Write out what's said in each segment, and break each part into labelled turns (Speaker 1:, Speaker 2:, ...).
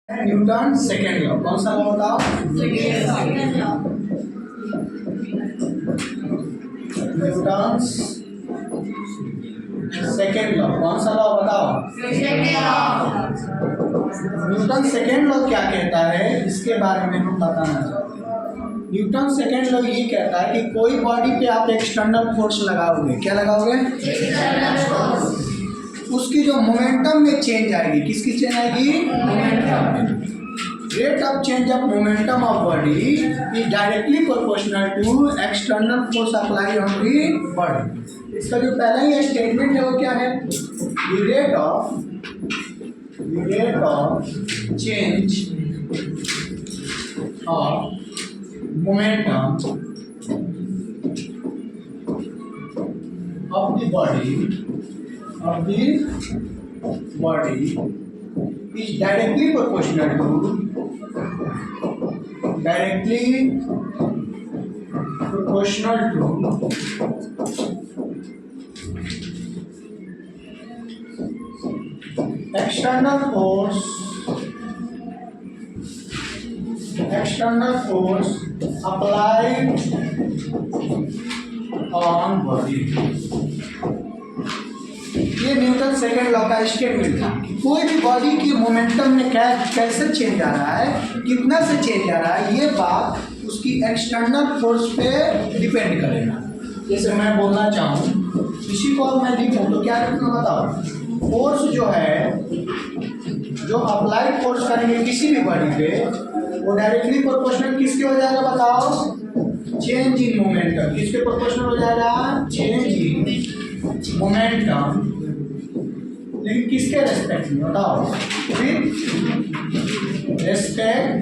Speaker 1: Newton second law. कौन सा law बताओ? Newton second law. कौन सा लॉ बताओ? न्यूटन सेकेंड लॉ क्या कहता है इसके बारे में हम बताना चाहते हैं। न्यूटन सेकेंड लॉ ये कहता है कि कोई बॉडी पे आप एक्सटर्नल फोर्स लगाओगे। क्या लगाओगे? उसकी जो मोमेंटम में चेंज आएगी। किसकी चेंज आएगी? मोमेंटम में। Rate of change of momentum of body is directly proportional to external force apply on the body. इसका जो पहला ही स्टेटमेंट है वो क्या है? Rate of change of momentum of the body is directly proportional to external force applied on body। ये Newton second law का स्टेटमेंट था कि कोई भी बॉडी की मोमेंटम में कैसे चेंज आ रहा है, कितना से चेंज आ रहा है, ये बात उसकी एक्सटर्नल फोर्स पे डिपेंड करेगा। जैसे मैं बोलना चाहूँ, इसी को मैं लिखूँ तो क्या लिखूँ बताओ? फोर्स जो है, जो अप्लाइड फोर्स करेंगे किसी भी बॉडी पे, वो डायरेक्टली प्रोपोर्शनल किसके हो जाएगा बताओ? Change in momentum. किसके प्रोपोर्शनल हो जाएगा? Change in momentum. लेकिन किसके रेस्पेक्ट में बताओ? Respect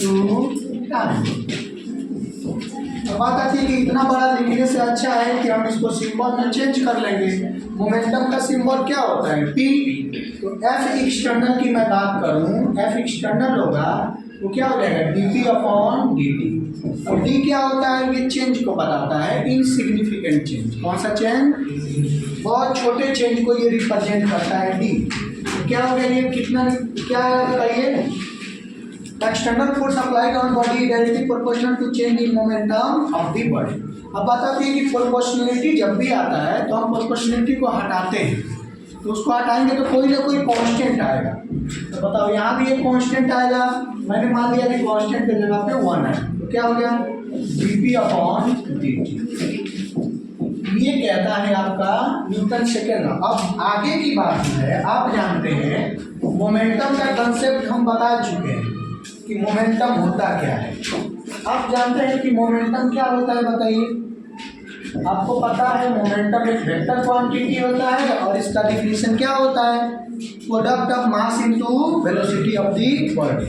Speaker 1: to time. अब बात आती है कि इतना बड़ा लिखने से अच्छा है कि हम इसको सिंबल में चेंज कर लेंगे। मोमेंटम का सिंबल क्या होता है? पी। तो एफ एक्सटर्नल की मैं बात करूं, एफ एक्सटर्नल होगा वो क्या हो जाएगा? D upon D T. और डी क्या होता है? ये चेंज को बताता है, इनसिग्निफिकेंट चेंज। कौन सा चेंज? बहुत छोटे चेंज को ये रिप्रेजेंट करता है डी। तो क्या हो गया ये? कितना क्या है बताइए? External force applied on body directly proportional to change in momentum of the body. अब बताते हैं कि प्रोपोर्शनलिटी जब भी आता है तो हम प्रोपोर्शनलिटी को हटाते हैं, तो उसको हटाएंगे तो कोई ना कोई कांस्टेंट आएगा। तो बताओ यहाँ भी एक कांस्टेंट आएगा। मैंने मान लिया कि कांस्टेंट की जगह पे 1 है, तो क्या हो गया? dp upon dt। ये कहता है आपका न्यूटन सेकेंड लॉ। अब आगे की बात है, आप जानते हैं मोमेंटम का कंसेप्ट हम बता चुके हैं कि मोमेंटम होता क्या है। आप जानते हैं कि मोमेंटम क्या होता है बताइए? आपको पता है मोमेंटम एक वेक्टर क्वांटिटी होता है और इसका डिफिनीशन क्या होता है? Product of mass into velocity of the body.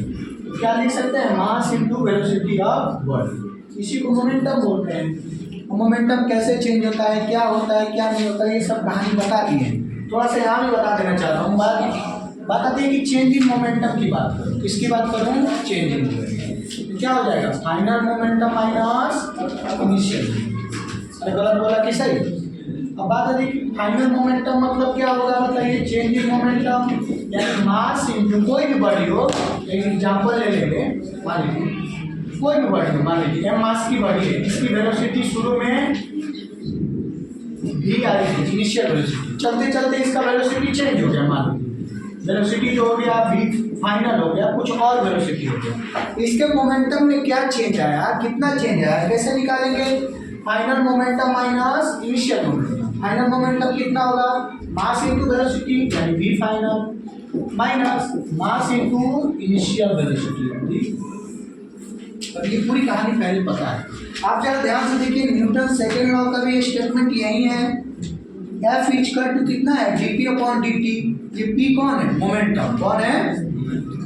Speaker 1: क्या लिख सकते हैं? मास इनटू वेलोसिटी ऑफ बॉडी। इसी को मोमेंटम बोलते हैं। मोमेंटम कैसे चेंज होता है, क्या होता है, क्या नहीं होता है, ये सब कहानी बता दी है। थोड़ा सा यहाँ भी बता देना चाहता हूँ। बात आती है कि चेंज इन मोमेंटम की बात करूँ। किसकी बात करूँ? Change in momentum. क्या हो जाएगा? Final momentum minus initial. अरे गलत बोला कि सही? अब बात आती है कि फाइनल मोमेंटम मतलब क्या होगा बताइए? चेंज इन मोमेंटम यानी मास इनटू कोई भी बॉडी हो। एक एग्जाम्पल ले लेंगे, मान लीजिए कोई भी बॉडी हो, मान लीजिए एम मास की बॉडी है, इसकी वेलोसिटी शुरू में v आ रही थी, इनिशियल वेलोसिटी। चलते चलते इसका वेलोसिटी चेंज हो गया। मान लीजिए वेलोसिटी जो हो गया v फाइनल हो गया, कुछ और वेलोसिटी हो गया। इसके मोमेंटम में क्या चेंज आया, कितना चेंज आया, कैसे निकालेंगे? Final momentum minus initial momentum. Final momentum कितना होगा? मास इनटू वेलोसिटी यानी v final minus mass into initial velocity. अब ये पूरी कहानी पहले पता है। आप जरा ध्यान से देखिए, न्यूटन सेकेंड लॉ का भी स्टेटमेंट यही है। एफ इक्वल टू कितना है? D upon D T. ये पी कौन है? मोमेंटम। कौन है?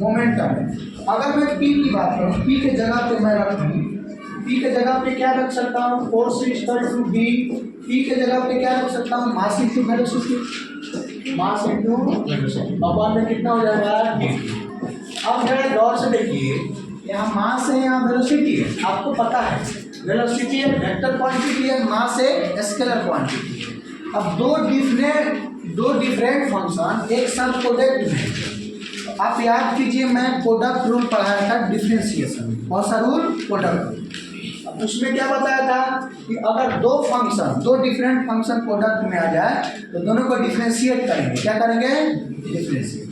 Speaker 1: मोमेंटम है। अगर मैं पी की बात करूँ, पी के जगह पे मैं रखूँ, पी के जगह पे क्या रख सकता हूँ? Force equal to D. P के जगह पे क्या रख सकता हूँ? Mass into velocity. Mass into velocity upon में कितना हो जाएगा? डी। अब जरा गौर से देखिए, यहाँ मास है, यहाँ वेलोसिटी है। आपको पता है वेलोसिटी है वेक्टर क्वांटिटी है, मास है स्केलर क्वांटिटी है। अब दो डिफरेंट फंक्शन एक साथ प्रोडक्ट में, आप याद कीजिए, मैं प्रोडक्ट रूल पढ़ाया था डिफरेंशिएशन। कौन सा रूल? Product rule. उसमें क्या बताया था कि अगर दो डिफरेंट फंक्शन प्रोडक्ट में आ जाए तो दोनों को डिफरेंशिएट करेंगे। क्या करेंगे? डिफरेंशिएट।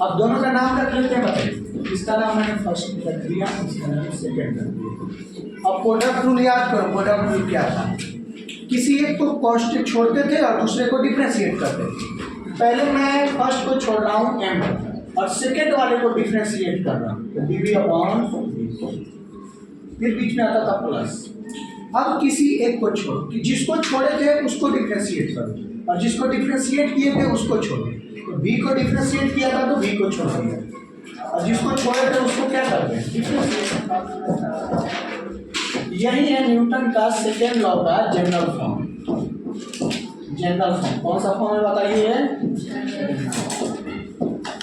Speaker 1: अब दोनों का नाम रख लेते हैं, बताइए। इसका नाम मैंने फर्स्ट रख दिया, इसका नाम सेकेंड रख दिया। अब प्रोडक्ट रूल याद करो। प्रोडक्ट रूल क्या था? किसी एक को कांस्टेंट छोड़ते थे और दूसरे को डिफरेंशिएट करते थे। पहले मैं फर्स्ट को छोड़ रहा हूँ m और सेकेंड वाले को डिफरेंशिएट कर रहा हूँ, तो dv अपॉन, फिर बीच में आता था प्लस। अब किसी एक को छोड़ो, कि जिसको छोड़े थे उसको डिफरेंशिएट करो और जिसको डिफरेंशिएट किए थे उसको छोड़ो। तो b को डिफरेंशिएट किया था तो b को छोड़ दिया और जिसको छोड़े थे उसको क्या करते हैं? डिफरेंशिएट। यही है न्यूटन का सेकेंड लॉ का जनरल फॉर्म। जनरल फॉर्म कौन सा फॉर्म है बताइए?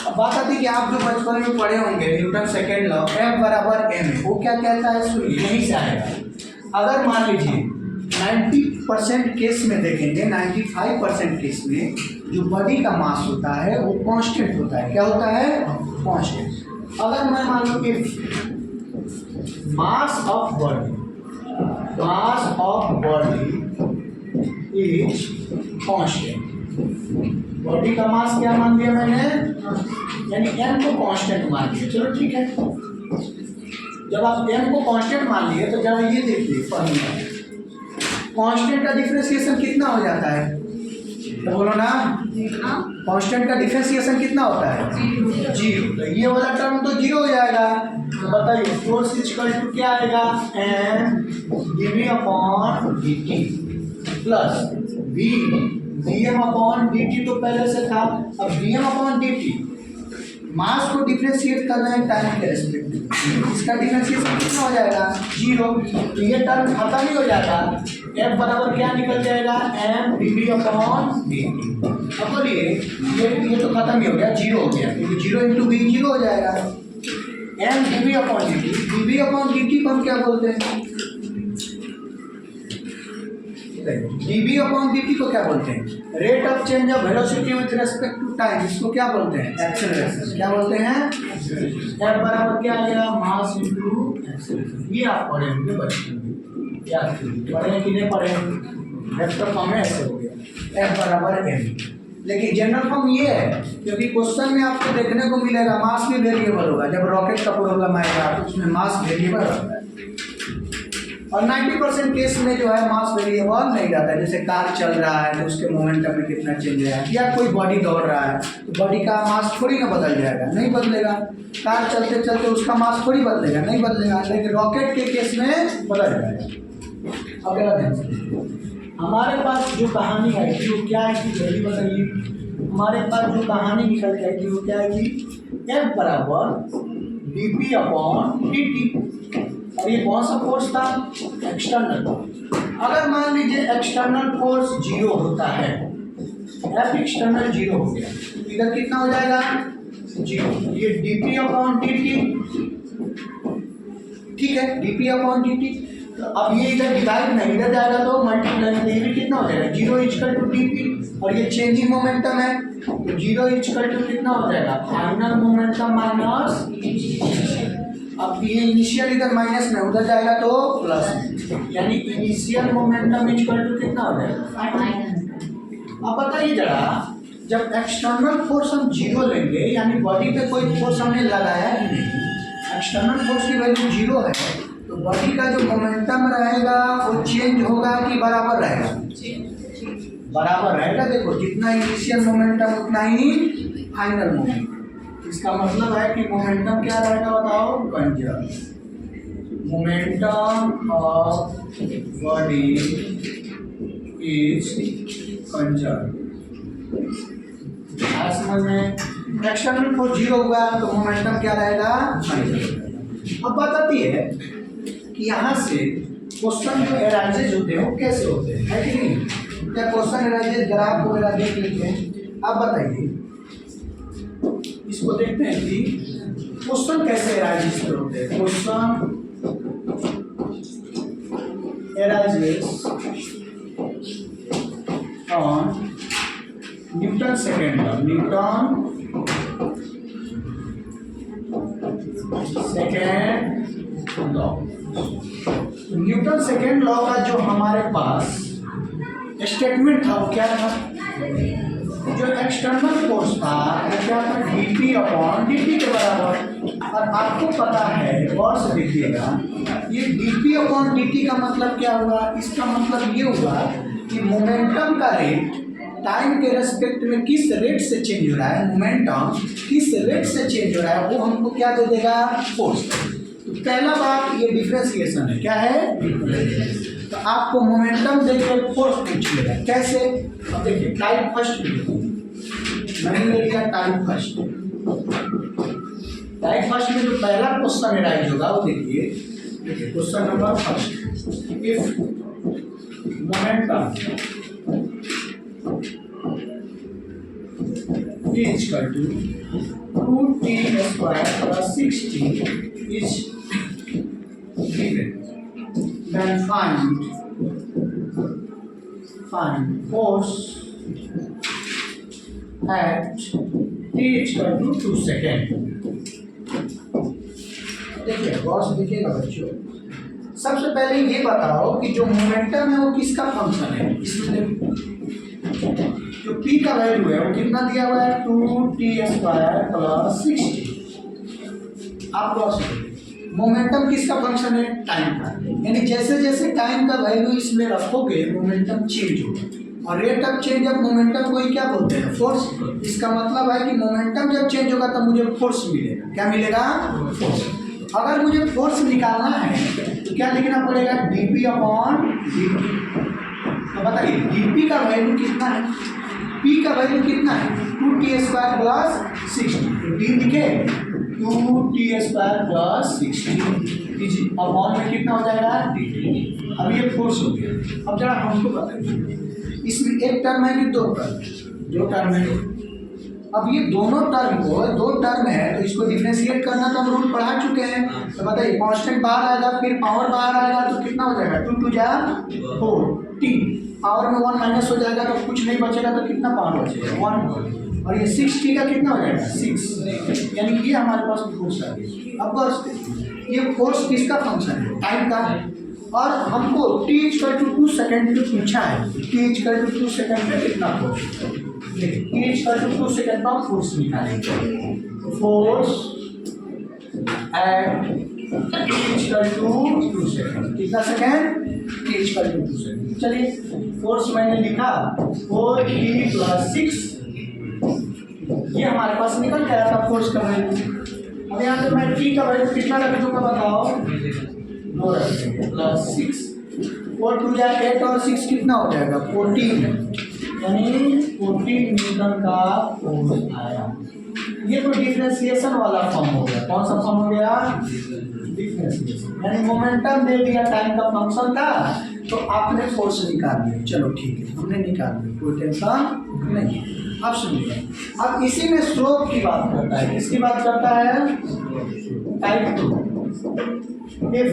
Speaker 1: अब बात आती है कि आप जो बचपन में पढ़े होंगे न्यूटन सेकेंड लॉ, F बराबर m, वो क्या कहता है? सुनिए, यहीं से आएगा। अगर मान लीजिए 90% केस में देखेंगे, 95% केस में जो बॉडी का मास होता है वो कांस्टेंट होता है। क्या होता है? कांस्टेंट। अगर मैं मान लो कि mass of body is constant, body का मास क्या मान लिया मैंने? यानी m को कांस्टेंट मान लिया। चलो ठीक है, जब आप m को कांस्टेंट मान लिए तो जरा ये देखिए फॉर्मूला, कांस्टेंट का डिफरेंशिएशन कितना हो जाता है? तो बोलो ना, कांस्टेंट का डिफरेंशिएशन कितना होता है? 0। तो ये वाला टर्म तो 0 हो जाएगा। तो बताइए फोर्स इक्वल टू क्या आएगा? m dv upon dt plus vm upon dt तो पहले से था। अब vm अपॉन dt, मास को डिफरेंशिएट करना है टाइम के रेस्पेक्ट में, इसका डिफरेंशिएशन कितना हो जाएगा? 0। तो ये टर्म खत्म ही हो जाता। f बराबर क्या निकल जाएगा? m dv upon dt। अब बोलिए ये तो खत्म ही हो गया, 0 हो गया, क्योंकि 0 इंटू v 0 हो जाएगा। m dv upon dt, dv upon dt को हम क्या बोलते हैं? dv अपॉन dt को क्या बोलते हैं? Rate of change of velocity with respect to time. इसको क्या बोलते हैं? एक्सेलरेशन। क्या बोलते हैं? f बराबर क्या आ गया? Mass into acceleration. ये आप पढ़े होंगे बचपन में, याद कीजिए। पढ़े कि नहीं पढ़े? वेक्टर फॉर्म में ऐसे हो गया f बराबर m। लेकिन जनरल फॉर्म ये है, क्योंकि क्वेश्चन में आपको देखने को मिलेगा मास भी वेरिएबल होगा। जब रॉकेट का प्रॉब्लम आएगा तो उसमें मास वेरिएबल होता है और 90% केस में जो है मास वेरिएबल नहीं रहता है। जैसे कार चल रहा है तो उसके मोमेंटम में कितना चेंज है, या कोई बॉडी दौड़ रहा है तो बॉडी का मास थोड़ी ना बदल जाएगा, नहीं बदलेगा। कार चलते चलते उसका मास थोड़ी बदलेगा, नहीं बदलेगा। लेकिन रॉकेट के केस में बदल जाएगा। अगला ध्यान से, हमारे पास जो कहानी आई थी वो क्या है कि जल्दी बताइए। हमारे पास जो कहानी निकल के आई थी वो क्या है कि F बराबर dp अपॉन dt। और ये कौन सा फोर्स था? एक्सटर्नल। अगर मान लीजिए एक्सटर्नल फोर्स 0 होता है, F एक्सटर्नल 0 हो गया, इधर कितना हो जाएगा? 0। ये dp अपॉन dt, ठीक है, dp अपॉन dt। तो अब ये इधर डिवाइड नहीं, इधर जाएगा तो मल्टीप्लाई, तो ये भी कितना हो जाएगा? 0 इक्वल टू dp। और ये चेंजिंग मोमेंटम है तो 0 इक्वल टू कितना हो जाएगा? Final momentum minus. अब ये इनिशियल इधर माइनस में, उधर जाएगा तो प्लस, यानी इनिशियल मोमेंटम इक्वल टू कितना हो जाएगा? अब बताइए जरा, जब एक्सटर्नल फोर्स हम 0 लेंगे, यानी बॉडी पे कोई फोर्स हमने लगाया ही नहीं, एक्सटर्नल फोर्स की वैल्यू 0 है, तो बॉडी का जो मोमेंटम रहेगा वो चेंज होगा कि बराबर रहेगा? बराबर रहेगा। देखो, जितना इनिशियल मोमेंटम उतना ही फाइनल मोमेंटम। इसका मतलब है कि मोमेंटम क्या रहेगा बताओ? Conserve. Momentum of body is conserve. समझ में? एक्सटर्नल फोर्स 0 हुआ तो मोमेंटम क्या रहेगा? कंजर्व। अब बात आती है कि यहाँ से क्वेश्चन जो एराइजेज होते हैं वो कैसे होते हैं, है कि नहीं? क्या क्वेश्चन एराइजेज ग्राफ वगैरह देख लेते हैं। अब बताइए, इसको देखते हैं कि क्वेश्चन कैसे एराइजेज होते हैं। Question arises on Newton second law, Newton second law. Newton second law का जो हमारे पास स्टेटमेंट था वो क्या था? जो एक्सटर्नल फोर्स था वो क्या था? dP अपॉन dt के बराबर। और आपको पता है, गौर से देखिएगा, ये dP अपॉन dt का मतलब क्या हुआ? इसका मतलब ये हुआ कि मोमेंटम का रेट टाइम के रेस्पेक्ट में किस रेट से चेंज हो रहा है, मोमेंटम किस रेट से चेंज हो रहा है, वो हमको क्या दे देगा? फोर्स। तो पहला बात ये डिफरेंशिएशन है। क्या है? तो आपको मोमेंटम देके फोर्स पूछ लेगा। कैसे? अब देखिए, टाइप फर्स्ट मैंने ले लिया टाइप फर्स्ट। टाइप फर्स्ट में जो पहला क्वेश्चन एराइज होगा वो देखिए question number first. If momentum is equal to 2t square plus 6t is given, then find force at t is equal to 2 second. देखिए गौर से देखिएगा बच्चों, सबसे पहले ये बताओ कि जो मोमेंटम है वो किसका फंक्शन है। इसमें जो p का वैल्यू है वो कितना दिया हुआ है? 2t square plus 6t। आप गौर से देखिए, मोमेंटम किसका फंक्शन है? टाइम का। यानी जैसे जैसे टाइम का वैल्यू इसमें रखोगे मोमेंटम चेंज होगा। और rate of change of momentum को ही क्या बोलते हैं? फोर्स। इसका मतलब है कि मोमेंटम जब चेंज होगा तब मुझे फोर्स मिलेगा। क्या मिलेगा? फोर्स। अगर मुझे फोर्स निकालना है तो क्या लिखना पड़ेगा? dP upon dt। तो बताइए dP का वैल्यू कितना है? P का वैल्यू कितना है? 2t square plus 6t। तो D लिखे 2t square plus 6t upon में कितना हो जाएगा? dt। अब ये फोर्स हो गया। अब जरा हमको बताइए इसमें एक टर्म है कि दो टर्म? दो टर्म है। अब ये दोनों टर्म को, दो टर्म है तो इसको डिफरेंशिएट करना तो हम रूल पढ़ा चुके हैं। तो बताइए कांस्टेंट बाहर आएगा, फिर पावर बाहर आएगा तो कितना हो जाएगा? 2 2 जा 4t। पावर में 1 माइनस हो जाएगा तो कुछ नहीं बचेगा, तो कितना पावर बचेगा? 1। और ये 6t का कितना हो जाएगा? 6। यानी ये हमारे पास फोर्स आ गया। अब बस ये फोर्स किसका फंक्शन है? टाइम का। और हमको t इक्वल टू 2 सेकेंड पे पूछा है। t इक्वल टू 2 सेकेंड पे कितना force? t equal to 2 second का फोर्स निकालेंगे। Force at t equal to 2 second. कितना second? t equal to 2 second. चलिए फोर्स मैंने लिखा 4t प्लस 6, ये हमारे पास निकल गया था फोर्स का वैल्यू। अब यहाँ पे मैं t का वैल्यू कितना रख दूंगा बताओ? 2 रखेंगे प्लस 6। 4 2 जा 8 और 6 कितना हो जाएगा? 14। यानी 14 न्यूटन का फोर्स आया। ये तो डिफरेंशिएशन वाला फॉर्म हो गया। कौन सा फॉर्म हो गया? डिफरेंशिएशन। यानी मोमेंटम दे दिया टाइम का फंक्शन था तो आपने फोर्स निकाल दिया। चलो ठीक है, हमने निकाल दिया, कोई टेंशन नहीं। अब सुनिए, अब इसी में स्लोप की बात करता है। किसकी बात करता है? Type 2। If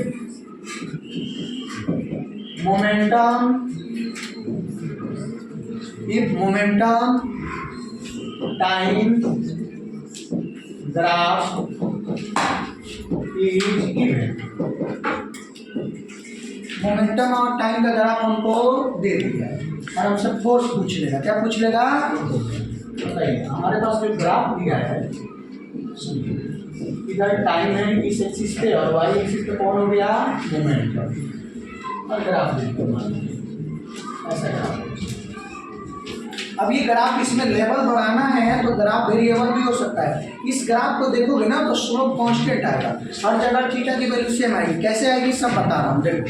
Speaker 1: momentum time graph is given। Momentum और टाइम का ग्राफ हमको दे दिया है और हमसे फोर्स पूछ लेगा। क्या पूछ लेगा? बताइए हमारे पास जो ग्राफ दिया है, इधर टाइम है इस एक्सिस पे और वाई एक्सिस पे कौन हो गया? मोमेंटम। और ग्राफ देखो ऐसा ग्राफ। अब ये ग्राफ इसमें लेवल बढ़ाना है तो ग्राफ वेरिएबल भी हो सकता है। इस ग्राफ को देखोगे ना तो स्लोप कांस्टेंट आएगा, हर जगह थीटा की वैल्यू सेम आएगी। कैसे आएगी सब बता रहा हूँ, देखो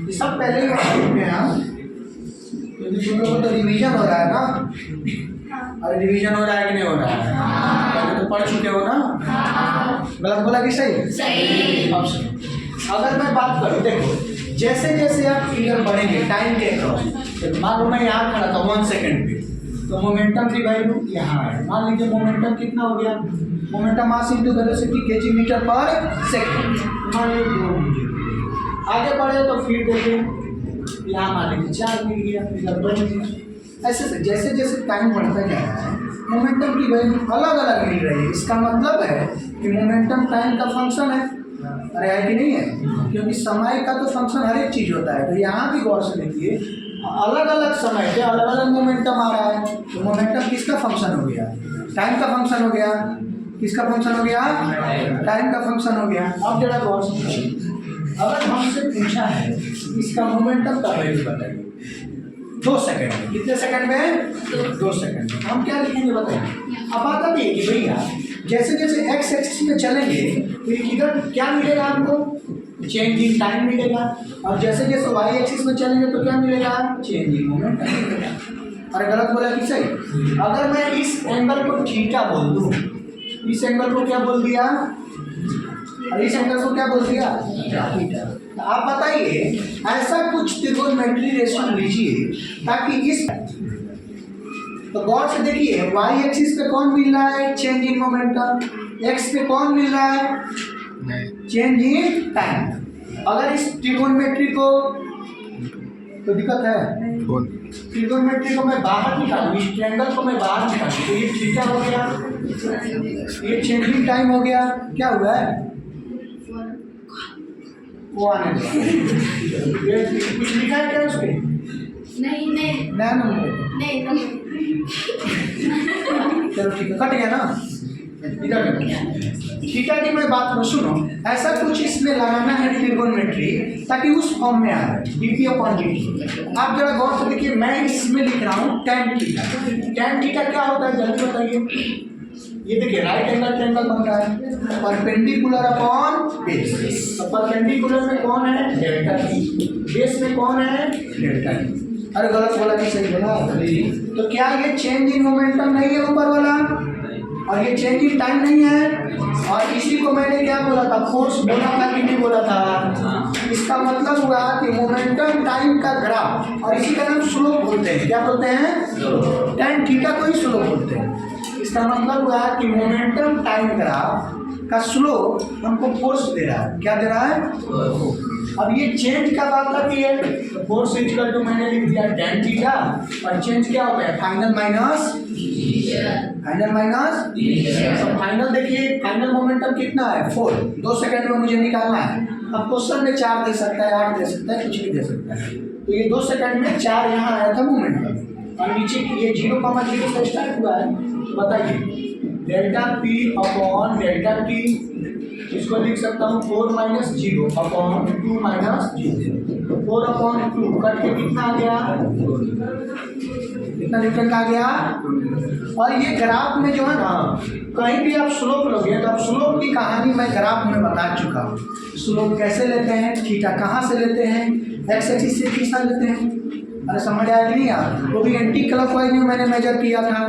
Speaker 1: ये सब पहले ही बता चुके हैं हम, क्योंकि तुम लोगों को तो रिवीजन हो रहा है ना। अरे रिवीजन हो रहा है कि नहीं हो रहा है? पहले तो पढ़ चुके हो ना। गलत बोला कि सही? सही। अगर मैं बात करूँ, देखो जैसे जैसे आप फिगर बढ़ेंगे टाइम के अक्रॉस, मान लो मैं यहाँ खड़ा था 1 सेकेंड पे, तो मोमेंटम की वैल्यू यहाँ है। मान लीजिए मोमेंटम कितना हो गया? Momentum mass into velocity kg metre पर सेकेंड। मान लीजिए 2 मीटर। आगे बढ़े तो फिर देखिए यहाँ मान लीजिए 4 मिल गया, फिर 2 मिल गया। ऐसे जैसे जैसे टाइम बढ़ता जा रहा है मोमेंटम की वैल्यू अलग अलग मिल रही है। इसका मतलब है कि मोमेंटम टाइम का फंक्शन है। अरे है कि नहीं है? क्योंकि समय का तो फंक्शन हर एक चीज़ होता है। तो यहाँ भी गौर से देखिए, अलग अलग समय पे अलग अलग मोमेंटम आ रहा है। तो मोमेंटम किसका फंक्शन हो गया? टाइम का फंक्शन हो गया। किसका फंक्शन हो गया? टाइम का फंक्शन हो गया। अब जरा गौर से देखिए, अगर हमसे पूछा है इसका मोमेंटम का वैल्यू बताइए 2 सेकंड में। कितने सेकंड में? 2 सेकंड में। हम क्या लिखेंगे बताइए? अब बात आती है कि भैया जैसे जैसे एक्स एक्सिस में चलेंगे तो इधर क्या मिलेगा हमको? चेंज इन टाइम मिलेगा। और जैसे जैसे वाई एक्सिस में चलेंगे तो क्या मिलेगा? चेंज इन मोमेंटम मिलेगा। अरे गलत बोला कि सही? अगर मैं इस एंगल को थीटा बोल दूँ, इस एंगल को क्या बोल दिया? और इस एंगल को क्या बोल दिया? थीटा। तो आप बताइए, ऐसा कुछ ट्रिगोनोमेट्री रेशियो लीजिए ताकि इस, तो गौर से देखिए, वाई एक्सिस पे कौन मिल रहा है? Change in momentum. एक्स पे कौन मिल रहा है? Change in time. अगर इस ट्रिगोनोमेट्री को, तो दिक्कत है, ट्रिगोनोमेट्री को मैं बाहर निकालूँ, इस ट्रायंगल को मैं बाहर निकालूँ तो ये थीटा हो गया, ये चेंज इन टाइम हो गया। क्या हुआ है? वो आने दो। ये कुछ लिखा है क्या उसपे?
Speaker 2: नहीं नहीं नहीं नहीं।
Speaker 1: चलो ठीक है, कट गया ना? इधर ठीक है कि मैं बात को सुनो, ऐसा कुछ इसमें लगाना है ट्रिगोनोमेट्री ताकि उस फॉर्म में आ जाए dp अपॉन dt। आप जरा गौर से देखिए, मैं इसमें लिख रहा हूँ tan थीटा। tan थीटा क्या होता है जल्दी बताइए? ये देखिए राइट एंगल ट्रायंगल बन रहा है, परपेंडिकुलर अपॉन बेस। तो परपेंडिकुलर में कौन है? Delta T. बेस में कौन है? Delta T. अरे गलत बोला कि सही बोला? तो क्या ये चेंज इन मोमेंटम नहीं है ऊपर वाला? और ये चेंज इन टाइम नहीं है? और इसी को मैंने क्या बोला था? फोर्स बोला था कि नहीं बोला था? इसका मतलब हुआ कि मोमेंटम टाइम का ग्राफ, और इसी का नाम स्लोप बोलते हैं। क्या बोलते हैं? tan थीटा को ही स्लोप बोलते हैं। इसका मतलब हुआ कि मोमेंटम टाइम ग्राफ का स्लोप हमको फोर्स दे रहा है। क्या दे रहा है? अब ये चेंज का बात आती है, फोर्स इक्वल टू मैंने लिख दिया tan थीटा, और चेंज क्या होता है? फाइनल माइनस तो फाइनल देखिए, फाइनल मोमेंटम कितना है? 4। 2 सेकंड में मुझे निकालना है। अब क्वेश्चन में 4 दे सकता है, 8 दे सकता है, कुछ भी दे सकता है। तो ये 2 सेकंड में 4 यहाँ आया था मोमेंटम, और नीचे ये 0,0 से स्टार्ट हुआ है। तो बताइए delta P upon delta T, इसको लिख सकता हूँ 4 - 0 अपॉन 2 - 0। 4 अपॉन 2 कट के कितना आ गया? कितना डिफरेंट आ गया? और ये ग्राफ में जो है ना, कहीं भी आप स्लोप लोगे तो आप स्लोप की कहानी मैं ग्राफ में बता चुका हूँ। स्लोप कैसे लेते हैं, थीटा कहाँ से लेते हैं, एक्स एक्सिस से कितना लेते हैं। अरे समझ आया कि नहीं यार? वो भी एंटी क्लॉकवाइज में मैंने मेजर किया था।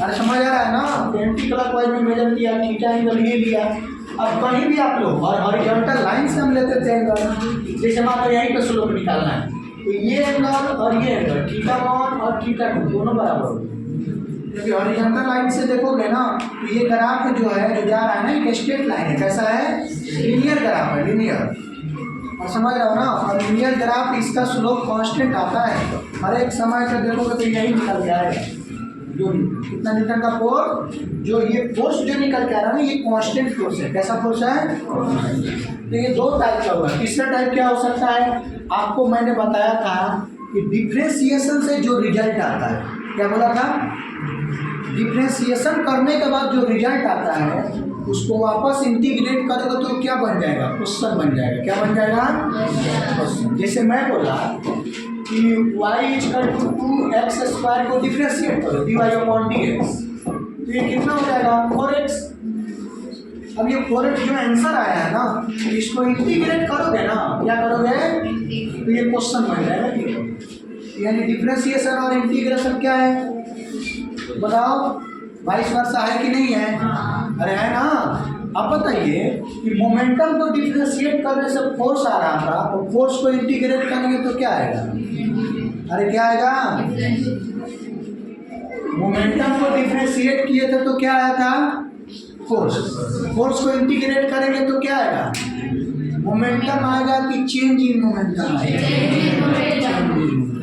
Speaker 1: अरे समझ आ रहा है ना? एंटी क्लॉकवाइज में मेजर किया, थीटा एंगल ये लिया। अब कहीं भी आप लोग, और हॉरिजॉन्टल लाइन से हम लेते थे एंगल, जैसे मान लो यहीं पे स्लोप निकालना है, तो ये एंगल और ये एंगल θ1 और θ2 दोनों बराबर होंगे। क्योंकि हॉरिजॉन्टल लाइन से देखोगे ना, तो ये ग्राफ जो है जो जा रहा है ना, एक स्ट्रेट लाइन है। कैसा है? लीनियर ग्राफ है, लीनियर। और समझ रहे हो ना? और लीनियर ग्राफ, इसका स्लोप कांस्टेंट आता है। हर एक समय का देखोगे तो यही निकल के आएगा। जो कितना न्यूटन का फोर्स, जो ये फोर्स जो निकल के आ रहा है ना, ये कांस्टेंट फोर्स है। कैसा फोर्स है? तो ये 2 टाइप का हुआ। तीसरा टाइप क्या हो सकता है? आपको मैंने बताया था कि डिफ्रेंशिएशन से जो रिजल्ट आता है, क्या बोला था? डिफ्रेंशिएशन करने के बाद जो रिजल्ट आता है उसको वापस इंटीग्रेट करोगे तो क्या बन जाएगा? क्वेश्चन बन जाएगा। क्या बन जाएगा? क्वेश्चन। जैसे मैं बोला कि y = 2x² को डिफ्रेंशिएट करो, dy/dx, तो ये कितना हो जाएगा? 4x। अब ये 4x जो आंसर आया है ना, इसको इंटीग्रेट करोगे ना, क्या करोगे? तो ये क्वेश्चन बन जाएगा। यानी डिफ्रेंशिएशन और इंटीग्रेशन क्या है बताओ? वाइस वर्सा है कि नहीं है? अरे है ना? अब बताइए कि मोमेंटम को डिफ्रेंशिएट करने से फोर्स आ रहा था, तो फोर्स को इंटीग्रेट करेंगे तो क्या आएगा? अरे क्या आएगा? मोमेंटम को डिफ्रेंशिएट किए थे तो क्या आया था? फोर्स। फोर्स को इंटीग्रेट करेंगे तो क्या आएगा? मोमेंटम आएगा कि चेंज इन मोमेंटम आएगा?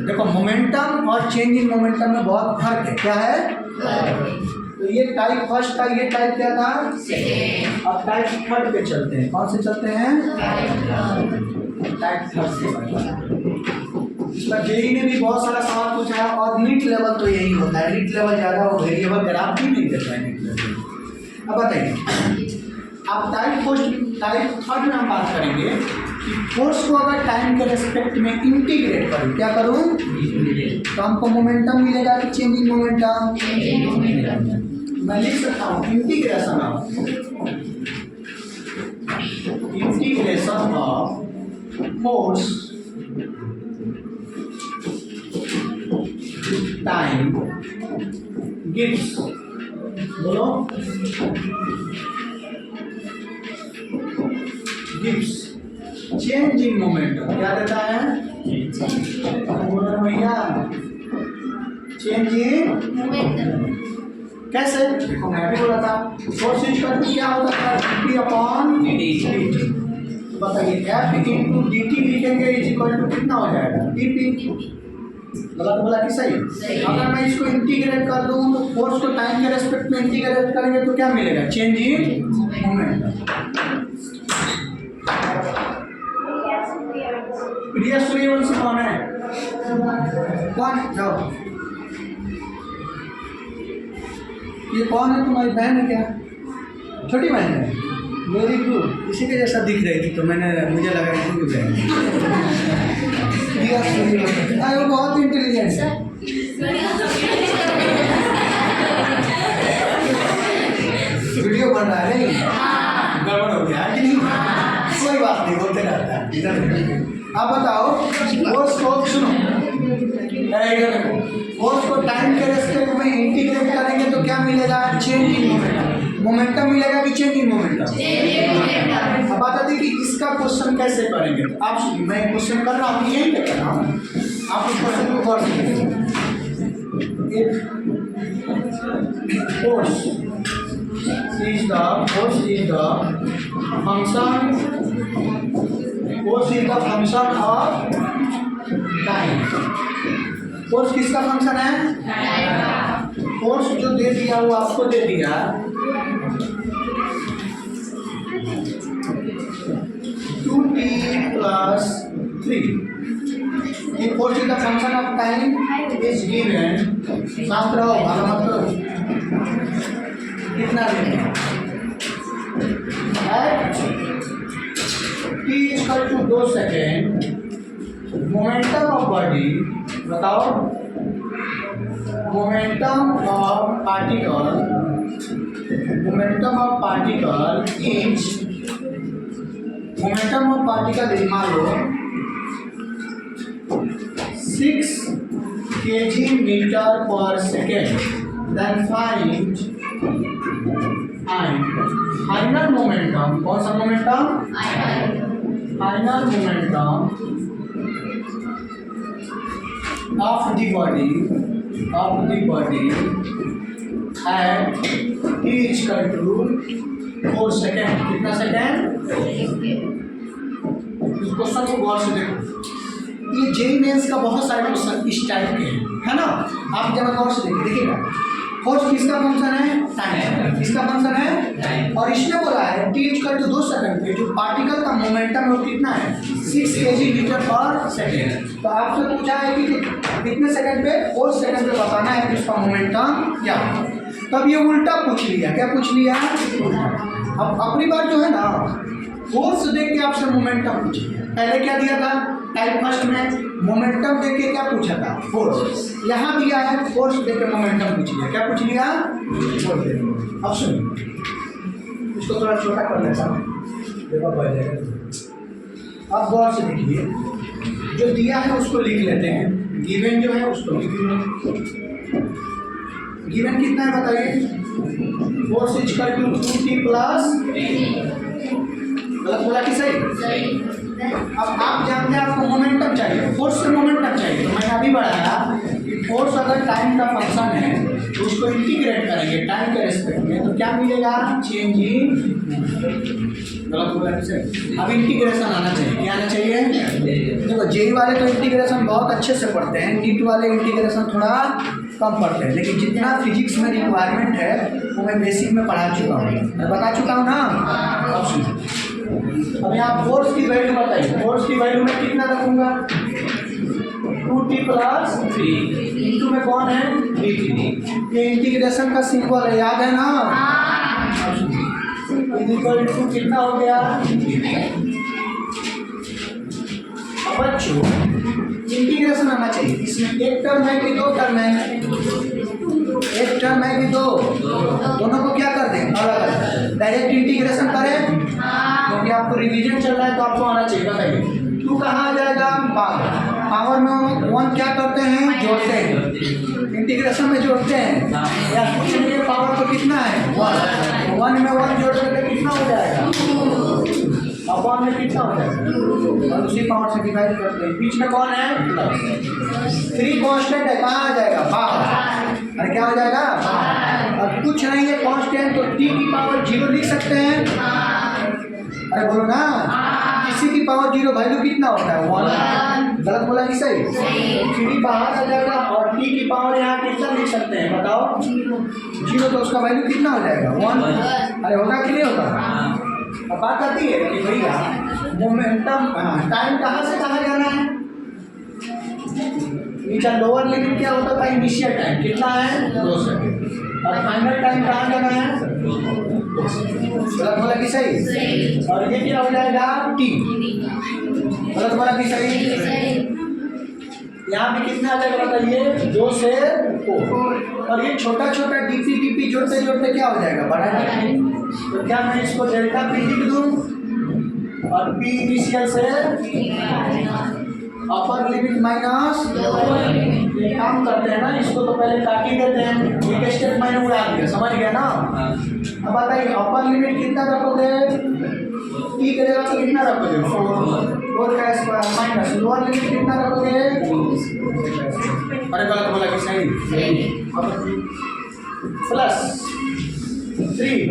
Speaker 1: देखो, मोमेंटम और चेंज इन मोमेंटम में बहुत फर्क है। क्या है? तो ये टाइप फर्स्ट था, ये टाइप क्या था? अब टाइप थर्ड पे चलते हैं। कौन से चलते हैं? टाइप थर्ड से। इसमें जेई ने भी बहुत सारा सवाल पूछा है और नीट लेवल तो यही होता है। नीट लेवल ज़्यादा वो वेरिएबल ग्राफ भी नहीं देता है नीट लेवल। अब बताइए, आप टाइप थर्ड में हम बात करेंगे कि फोर्स को अगर टाइम के रेस्पेक्ट में इंटीग्रेट करूँ, क्या करूँ? तो हमको मोमेंटम मिलेगा कि चेंजिंग मोमेंटम? मैं लिख सकता हूँ integration of force time gives, बोलो, गिव्स चेंज इन मोमेंटम। क्या देता है? बोलो भैया, चेंज इन
Speaker 2: मोमेंटम।
Speaker 1: कैसे? देखो मैं भी बोला था, फोर्स इज इक्वल टू क्या होता था? dt upon dt। बताइए F इंटू dt लिखेंगे इज इक्वल टू कितना हो जाएगा? dp। गलत बोला कि सही? अगर मैं इसको इंटीग्रेट कर दूं तो फोर्स को टाइम के रेस्पेक्ट में इंटीग्रेट करेंगे तो क्या मिलेगा? Change in momentum. Priya Suryavanshi कौन है? कौन? जाओ, ये कौन है? तुम्हारी बहन है क्या? छोटी बहन है? Very good. इसी के जैसा दिख रही थी तो मुझे लगा इसी की बहन है। वो बहुत इंटेलिजेंट है। वीडियो बन रहा है नहीं? गड़बड़ हो गया कि नहीं? कोई बात नहीं, होते रहता है। इधर आप बताओ, फोर्स को सुनो, फोर्स को टाइम के रेस्पेक्ट में इंटीग्रेट करेंगे तो क्या मिलेगा? Change in momentum. मोमेंटम मिलेगा कि चेंज इन मोमेंटम? अब बता दी कि इसका क्वेश्चन कैसे करेंगे। तो आप सुनिए, मैं क्वेश्चन कर रहा हूँ, यही पे कर रहा हूँ, आप उस क्वेश्चन को गौर से देखिए। Force is the function of time। Force किसका फंक्शन है? फोर्स जो दे दिया वो आपको दे दिया 2t + 3। ये force is the function of time is given. शांत रहो, भागा मत करो। कितना देंगे? t = 2 second, momentum of body, बताओ, मोमेंटम ऑफ पार्टिकल मान लो 6 kg/s। Then find final momentum. कौन सा momentum? Final momentum of the body at t = 4 second. कितना सेकेंड? इस क्वेश्चन को गौर से देखो। ये जेईई मेंस का बहुत सारे क्वेश्चन इस टाइप के हैं, है ना? आप जरा गौर से देखिएगा। फोर्स किसका फंक्शन है? टाइम। किसका फंक्शन है? और इसने बोला है t = 2 सेकेंड पे जो पार्टिकल का मोमेंटम है वो कितना है? 6 kg/s। तो आपसे पूछा है कि कितने सेकंड पे? 4 सेकंड पे बताना है कि उसका मोमेंटम क्या है। तब ये उल्टा पूछ लिया। क्या पूछ लिया? अब अपनी बात जो है ना, फोर्स देख के आपसे मोमेंटम पूछ लिया। पहले क्या दिया था टाइप फर्स्ट में? मोमेंटम देख के क्या पूछा था? फोर्स। यहाँ दिया है फोर्स देख के मोमेंटम पूछ लिया। क्या पूछ लिया? अब सुनिए, इसको थोड़ा छोटा कर लेता हूँ, देखो बढ़ जाएगा। अब गौर से देखिए, जो दिया है उसको लिख लेते हैं, गिवन जो है उसको लिख लीजिए। गिवन कितना है बताइए? Force is equal to 2t + 3। गलत बोला कि सही? अब आप जानते हैं आपको मोमेंटम चाहिए, फोर्स से मोमेंटम चाहिए। तो मैंने अभी बढ़ाया कि फोर्स अगर टाइम का फंक्शन है तो उसको इंटीग्रेट करेंगे टाइम के रेस्पेक्ट में तो क्या मिलेगा? चेंज इन। गलत बोला कि सही? अब इंटीग्रेशन आना चाहिए। क्या आना चाहिए? देखो जेईई वाले तो इंटीग्रेशन बहुत अच्छे से पढ़ते हैं, नीट वाले इंटीग्रेशन थोड़ा कम पढ़ते हैं, लेकिन जितना फिजिक्स में रिक्वायरमेंट है वो मैं बेसिक में पढ़ा चुका हूँ, मैं बता चुका हूँ ना। अब सुनो, अब यहाँ फोर्स की वैल्यू बताइए। फोर्स की वैल्यू में कितना रखूँगा? 2t प्लस 3 इंटू में कौन है? 3t। ये इंटीग्रेशन का सिंबल है, याद है ना? इक्वल टू कितना हो गया? अब बच्चों इंटीग्रेशन आना चाहिए। इसमें एक टर्म है कि दो टर्म है? एक टर्म है कि दो? दोनों को क्या कर दें? अलग अलग। डायरेक्ट इंटीग्रेशन करें क्योंकि आपको रिवीजन चल रहा है तो आपको आना चाहिए। बताइए 2 कहाँ आ जाएगा? पावर में 1 क्या करते हैं? जोड़ते हैं। इंटीग्रेशन में जोड़ते हैं या कुछ नहीं है, पावर तो कितना है? 1 में 1 जोड़ करके कितना हो जाएगा? अपॉन में कितना हो जाएगा? और उसी पावर से डिवाइड करते हैं। बीच में कौन है? 3 कांस्टेंट है, कहाँ आ जाएगा? बाहर। अरे क्या हो जाएगा? और कुछ नहीं है कांस्टेंट, तो t की पावर 0 लिख सकते हैं। अरे बोलो ना, किसी की पावर 0 वैल्यू कितना होता है? 1। गलत बोला कि सही? 3 बाहर आ जाएगा और t की पावर यहाँ कितना लिख सकते हैं? बताओ। 0 तो उसका वैल्यू कितना हो जाएगा? 1। अरे होगा कि नहीं होगा? अब बात आती है कि भैया मोमेंटम टाइम कहाँ से कहाँ जाना है? नीचे लोअर लिमिट क्या होता था? इनिशियल टाइम कितना है? 2 सेकंड। और फाइनल टाइम कहाँ जाना है? गलत बोला कि सही? और ये क्या हो जाएगा? t। गलत बोला कि सही? यहाँ पे कितना आ जाएगा बताइए? 2 से 4। और ये छोटा छोटा डीपी जोड़ते जोड़ते क्या हो जाएगा? बड़ा डीपी। तो क्या मैं इसको डेल्टा पी लिख दूँ और पी इनिशियल से अपर लिमिट माइनस ये काम करते हैं ना, इसको तो पहले काट ही देते हैं, एक स्टेप मैंने उड़ा दिया, समझ गया ना? अब बताइए अपर लिमिट कितना रखोगे? टी की जगह तो कितना रखोगे? 4 का स्क्वायर माइनस लोअर लिमिट कितना रखोगे? अरे गलत बोला कि सही? प्लस 3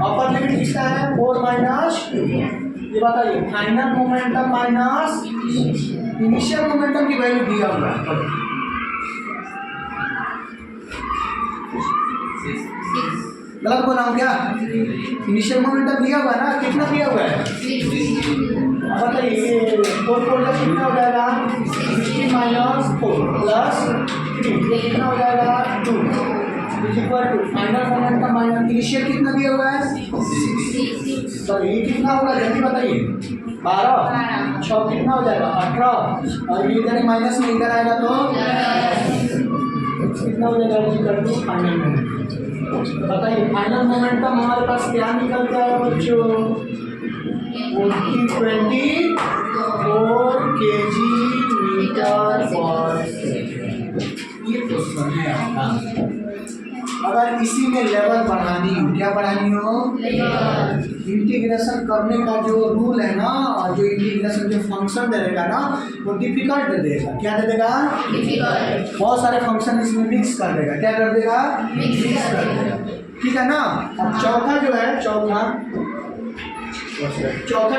Speaker 1: अपर लिमिट कितना है? 4 माइनस 2। ये बताइए final momentum minus initial momentum की वैल्यू दिया हुआ है। गलत बोला हूँ क्या? इनिशियल मोमेंटम दिया हुआ है ना, कितना दिया हुआ है? अब बताइए 4 का कितना हो जाएगा? 60 माइनस 4 प्लस 3 ये कितना हो जाएगा? 2 equal to final momentum minus initial कितना दिया हुआ है? 6। तो ये कितना होगा जल्दी बताइए? 12। 6 कितना हो जाएगा? 18। और ये इधर माइनस में इधर आएगा तो कितना हो जाएगा? Equal to final momentum. बताइए फाइनल मोमेंटम हमारे पास क्या निकल के आया बच्चों? 24 kg मीटर पर सेकेंड। ये क्वेश्चन है आपका। अगर इसी में लेवल बढ़ानी हो, क्या बढ़ानी हो? इंटीग्रेशन करने का जो रूल है ना, और जो इंटीग्रेशन जो फंक्शन दे देगा ना वो डिफिकल्ट दे देगा। क्या दे देगा? डिफिकल्ट। बहुत सारे फंक्शन इसमें मिक्स कर देगा। क्या कर देगा? मिक्स कर देगा। ठीक है ना? अब चौथा जो है चौथा